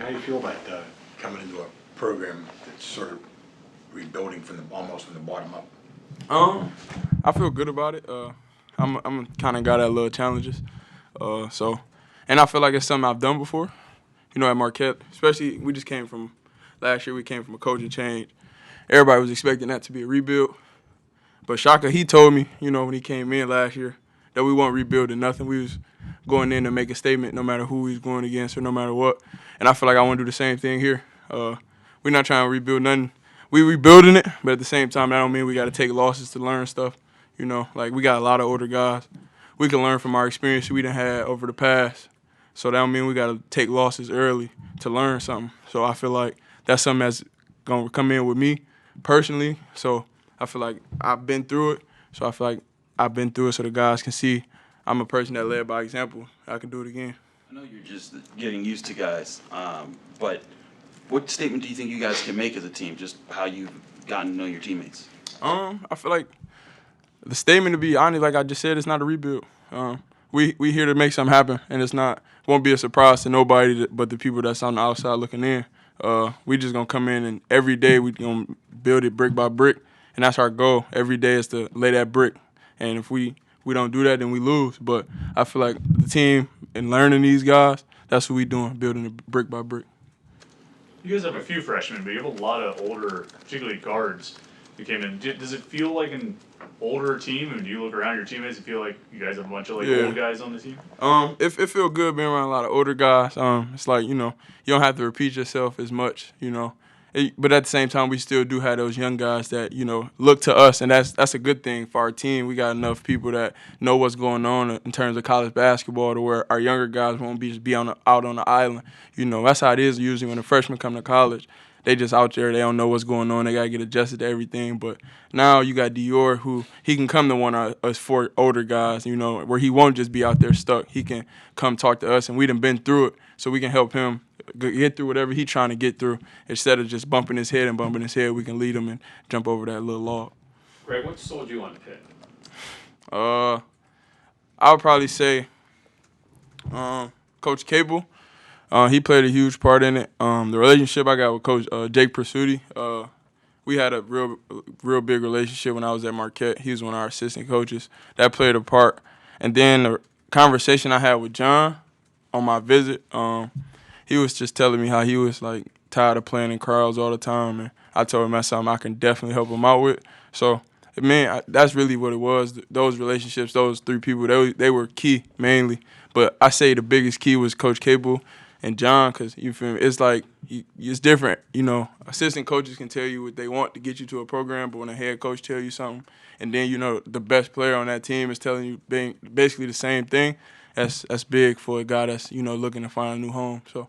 how you feel about coming into a program that's sort of rebuilding almost from the bottom up? I feel good about it. I'm kind of guy that love challenges. So, and I feel like it's something I've done before. You know, at Marquette, especially we just came from last year. We came from a coaching change. Everybody was expecting that to be a rebuild. But Shaka, he told me, you know, when he came in last year, that we weren't rebuilding nothing. We was going in to make a statement no matter who he's going against or no matter what. And I feel like I want to do the same thing here. We're not trying to rebuild nothing. We rebuilding it, but at the same time, that don't mean we got to take losses to learn stuff. You know, like we got a lot of older guys. We can learn from our experience we done had over the past. So that don't mean we got to take losses early to learn something. So I feel like that's something that's going to come in with me personally. So I feel like I've been through it. So I feel like I've been through it so the guys can see I'm a person that led by example. I can do it again. I know you're just getting used to guys, but what statement do you think you guys can make as a team, just how you've gotten to know your teammates? I feel like the statement, to be honest, like I just said, it's not a rebuild. We here to make something happen, and won't be a surprise to nobody but the people that's on the outside looking in. We just gonna come in and every day we gonna build it brick by brick, and that's our goal. Every day is to lay that brick, and if we don't do that, then we lose. But I feel like the team and learning these guys, that's what we doing, building it brick by brick. You guys have a few freshmen, but you have a lot of older, particularly guards, who came in. Does it feel like an older team? And do you look around your teammates and feel like you guys have a bunch of old guys on the team? It feel good being around a lot of older guys. It's like, you know, you don't have to repeat yourself as much, you know. But at the same time, we still do have those young guys that, you know, look to us, and that's a good thing for our team. We got enough people that know what's going on in terms of college basketball to where our younger guys won't be out on the island. You know, that's how it is usually when the freshmen come to college. They just out there, they don't know what's going on. They got to get adjusted to everything. But now you got Dior, who he can come to one of us four older guys, you know, where he won't just be out there stuck. He can come talk to us, and we done been through it, so we can help him get through whatever he's trying to get through. Instead of just bumping his head, we can lead him and jump over that little log. Greg, what sold you on Pitt? I would probably say Coach Cable. He played a huge part in it. The relationship I got with Coach Jake Pursuti, we had a real big relationship when I was at Marquette. He was one of our assistant coaches. That played a part. And then the conversation I had with John on my visit, he was just telling me how he was like tired of playing in crowds all the time, and I told him that's something I can definitely help him out with. So, man, that's really what it was. Those relationships, those three people, they were key mainly. But I say the biggest key was Coach Cable and John, because you feel me, it's like it's different. You know, assistant coaches can tell you what they want to get you to a program, but when a head coach tell you something, and then you know the best player on that team is telling you basically the same thing, that's big for a guy that's, you know, looking to find a new home. So.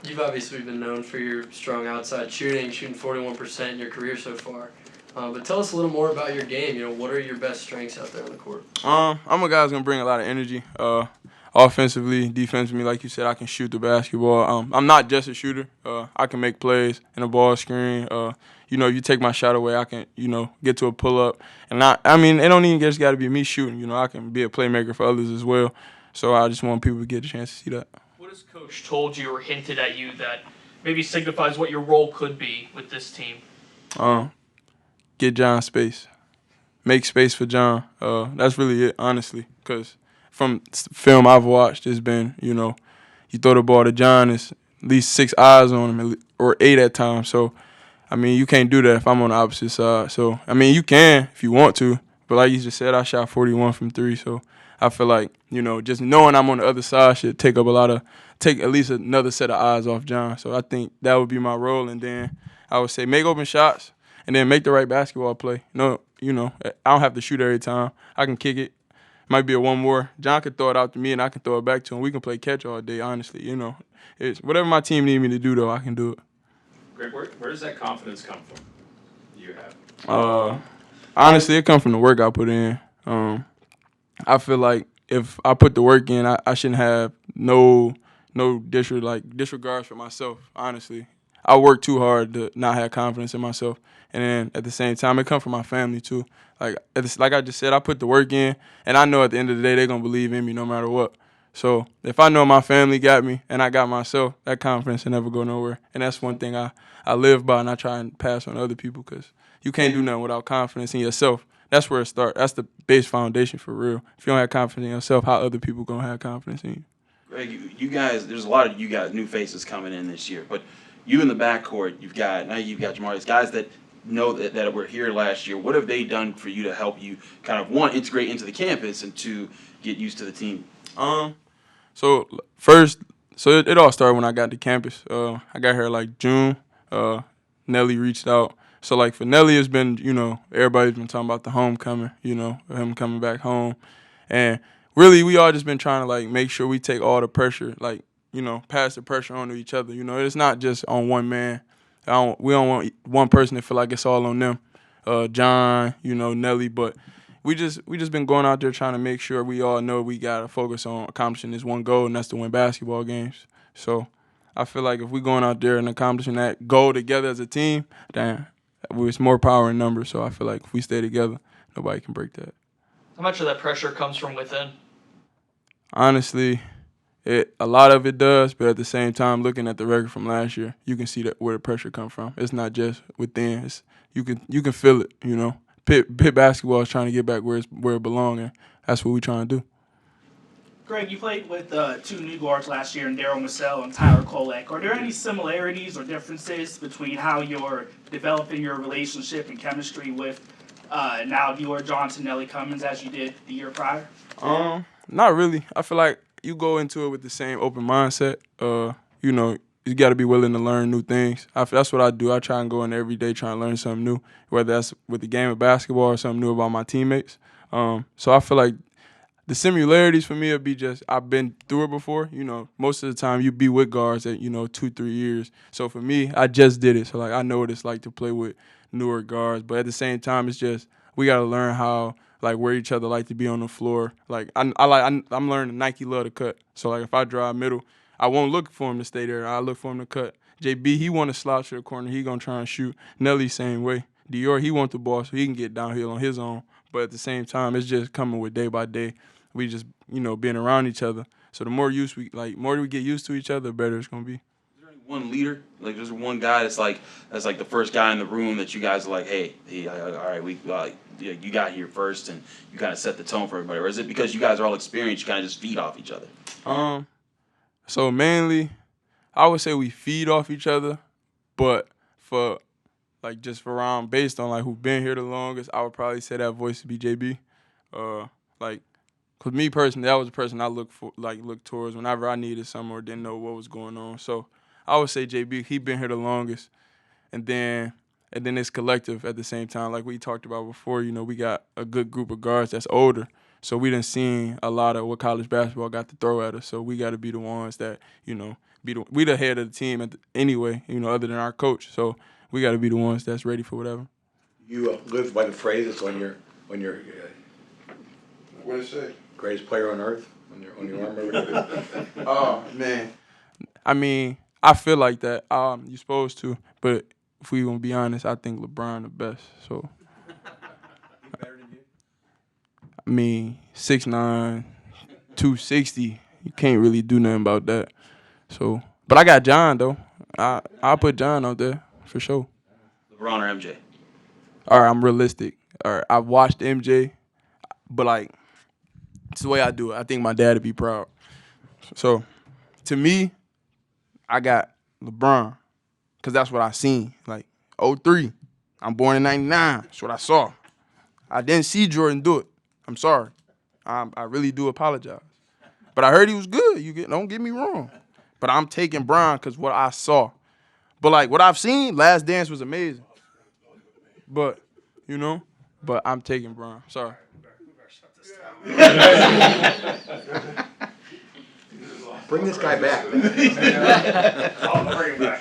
You've obviously been known for your strong outside shooting 41% in your career so far. But tell us a little more about your game. You know, what are your best strengths out there on the court? I'm a guy who's gonna bring a lot of energy. Offensively, defensively, like you said, I can shoot the basketball. I'm not just a shooter. I can make plays in a ball screen. You know, you take my shot away, I can, you know, get to a pull-up. And I mean, it don't even just got to be me shooting. You know, I can be a playmaker for others as well. So I just want people to get a chance to see that. What has Coach told you or hinted at you that maybe signifies what your role could be with this team? Get John space. Make space for John. That's really it, honestly, because from film I've watched, it's been, you know, you throw the ball to John, it's at least 6 eyes on him, or 8 at times. So, I mean, you can't do that if I'm on the opposite side. So, I mean, you can if you want to, but like you just said, I shot 41 from 3, so I feel like, you know, just knowing I'm on the other side should take at least another set of eyes off John. So I think that would be my role, and then I would say make open shots and then make the right basketball play. No, you know, I don't have to shoot every time. I can kick it. Might be a one more. John can throw it out to me, and I can throw it back to him. We can play catch all day, honestly. You know, it's whatever my team need me to do, though, I can do it. Greg, where does that confidence come from? You have. Honestly, it comes from the work I put in. I feel like if I put the work in, I shouldn't have no disregards for myself. Honestly, I work too hard to not have confidence in myself, and then at the same time, it comes from my family too. Like I just said, I put the work in, and I know at the end of the day they're gonna believe in me no matter what. So if I know my family got me and I got myself, that confidence will never go nowhere. And that's one thing I live by and I try and pass on to other people because you can't do nothing without confidence in yourself. That's where it starts. That's the base foundation for real. If you don't have confidence in yourself, how other people going to have confidence in you? Greg, you guys, there's a lot of you guys, new faces coming in this year, but you in the backcourt, you've got Jamarius, guys that know that were here last year. What have they done for you to help you kind of, one, integrate into the campus, and two, get used to the team? So first, it all started when I got to campus. I got here like June. Nelly reached out. So like for Nelly, it's been, everybody's been talking about the homecoming, him coming back home. And really, we all just been trying to like make sure we take all the pressure, like, pass the pressure on to each other. It's not just on one man. We don't want one person to feel like it's all on them. John, Nelly, but we just been going out there trying to make sure we all know we gotta focus on accomplishing this one goal, and that's to win basketball games. So I feel like if we going out there and accomplishing that goal together as a team, then it's more power in numbers. So I feel like if we stay together, nobody can break that. How much of that pressure comes from within? Honestly, a lot of it does, but at the same time, looking at the record from last year, you can see that where the pressure comes from. It's not just within. You can feel it. Pitt basketball is trying to get back where it belongs, and that's what we're trying to do. Greg, you played with two new guards last year in Daryl Massell and Tyler Kolek. Are there any similarities or differences between how you're developing your relationship and chemistry with now Dior Johnson, Nelly Cummins, as you did the year prior? Not really. I feel like you go into it with the same open mindset. You got to be willing to learn new things. That's what I do. I try and go in every day trying to learn something new, whether that's with the game of basketball or something new about my teammates. So I feel like the similarities for me would be just I've been through it before. Most of the time you be with guards at 2-3 years. So for me, I just did it. So like I know what it's like to play with newer guards. But at the same time, it's just we got to learn how like where each other like to be on the floor. Like I'm learning Nike love to cut. So like if I drive middle, I won't look for him to stay there. I look for him to cut. JB, he want to slouch to the corner. He gonna try and shoot. Nelly, same way. Dior, he want the ball so he can get downhill on his own. But at the same time, it's just coming with day by day. We just being around each other. So the more more we get used to each other, the better it's gonna be. Is there any one leader? Like, there's one guy that's like the first guy in the room that you guys are like, hey, all right, you got here first, and you kind of set the tone for everybody. Or is it because you guys are all experienced, you kind of just feed off each other? So mainly, I would say we feed off each other, but for around based on like who's been here the longest, I would probably say that voice would be JB. Cause me personally, that was the person I looked towards whenever I needed something or didn't know what was going on. So I would say JB, he been here the longest, and then it's collective at the same time. Like we talked about before, we got a good group of guards that's older. So we done seen a lot of what college basketball got to throw at us. So we got to be the ones that, we the head of the team anyway, other than our coach. So we got to be the ones that's ready for whatever. You live by the phrase that's on your What did it say? greatest player on earth on your arm over there. Oh, man. I mean, I feel like that. You're supposed to. But if we gonna be honest, I think LeBron the best. So, I mean, 6'9", 260. You can't really do nothing about that. So, but I got John though. I'll put John out there for sure. LeBron or MJ? All right, I'm realistic. All right, I watched MJ, but like, it's the way I do it. I think my dad would be proud. So, to me, I got LeBron, because that's what I seen. Like, 03. I'm born in 99. That's what I saw. I didn't see Jordan do it. I'm sorry. I really do apologize. But I heard he was good. Don't get me wrong. But I'm taking Bron because what I saw. But, like, what I've seen, Last Dance was amazing. But, but I'm taking Bron. Sorry. Bring this guy back. I'll bring him back.